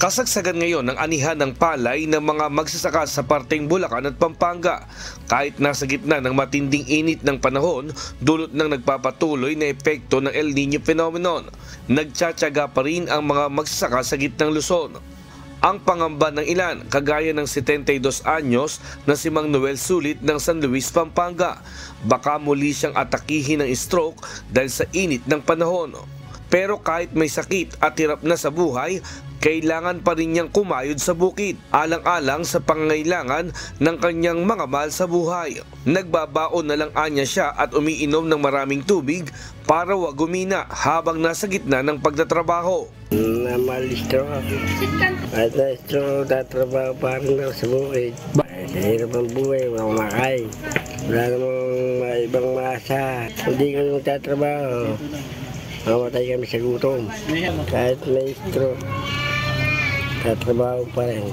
Kasagsagan ngayon ng anihan ng palay ng mga magsasaka sa parteng Bulacan at Pampanga. Kahit nasa gitna ng matinding init ng panahon, dulot ng nagpapatuloy na epekto ng El Niño phenomenon, nagtsatsaga pa rin ang mga magsasaka sa gitnang Luzon. Ang pangamba ng ilan, kagaya ng 72 anyos na si Mang Noel Sulit ng San Luis, Pampanga, baka muli siyang atakihin ng stroke dahil sa init ng panahon. Pero kahit may sakit at hirap na sa buhay, kailangan pa rin niyang kumayod sa bukid, alang-alang sa pangangailangan ng kanyang mga mahal sa buhay. Nagbabaon na lang anya siya at umiinom ng maraming tubig para wag gumina habang nasa gitna ng pagtatrabaho. Namalistro ako. At na-istro, tatrabaho pa rin ako sa bukid. Hirap ang buhay, walang makain. Wala namang ibang masa. Hindi kami magtatrabaho. Mamatay kami sa gutom. Kahit na-istro, tatrabaho pa rin.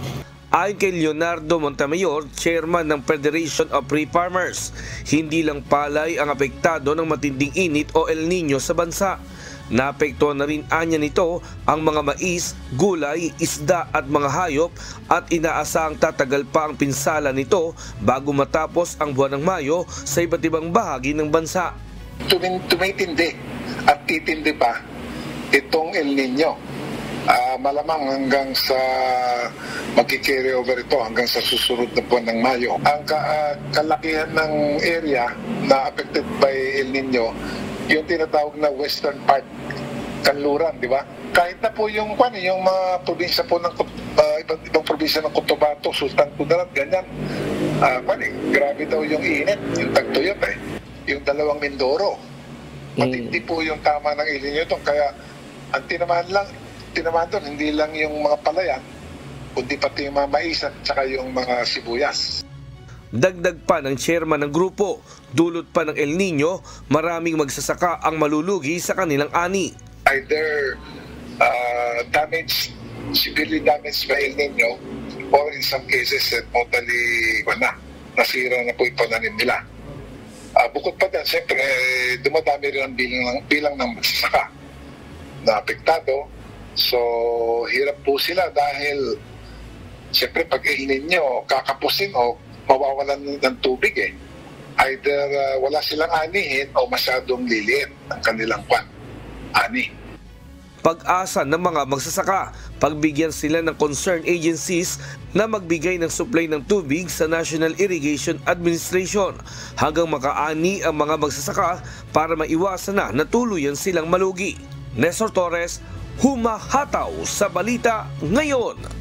Ayon kay Leonardo Montemayor, chairman ng Federation of Free Farmers, hindi lang palay ang apektado ng matinding init o El Niño sa bansa. Naapektuhan na rin anya nito ang mga mais, gulay, isda at mga hayop at inaasahang tatagal pa ang pinsala nito bago matapos ang buwan ng Mayo sa iba't ibang bahagi ng bansa. Tumitindi at titindi pa itong El Niño. Malamang hanggang sa magki-carry over ito hanggang sa susunod na buwan ng Mayo. Ang kalakihan ng area na affected by El Niño, yung tinatawag na western part, Kanluran, di ba? Kahit na po yung mga probinsya po ng ibang probinsya ng Cotabato, Sultan Kudarat, ganyan. Grabe daw yung init, yung tagtuyot yung dalawang Mindoro. Matindi po yung tama ng El Niño doon. Kaya ang tinamaan doon, hindi lang yung mga palayan, kundi pati yung mga mais at saka yung mga sibuyas. Dagdag pa ng chairman ng grupo, dulot pa ng El Niño, maraming magsasaka ang malulugi sa kanilang ani. Either severely damaged by El Niño, or in some cases totally nasira na po yung pananim nila. Bukod pa dyan, siyempre, dumadami rin ang bilang ng magsasaka na apektado. So, hirap po sila dahil siyempre pag El Niño, kakapusin o mawawalan ng tubig Either wala silang anihin o masyadong liliit ang kanilang ani. Pag-asa ng mga magsasaka, pagbigyan sila ng concerned agencies na magbigay ng supply ng tubig sa National Irrigation Administration hanggang makaani ang mga magsasaka para maiwasan na tuluyan silang malugi. Nestor Torres, humahataw sa balita ngayon.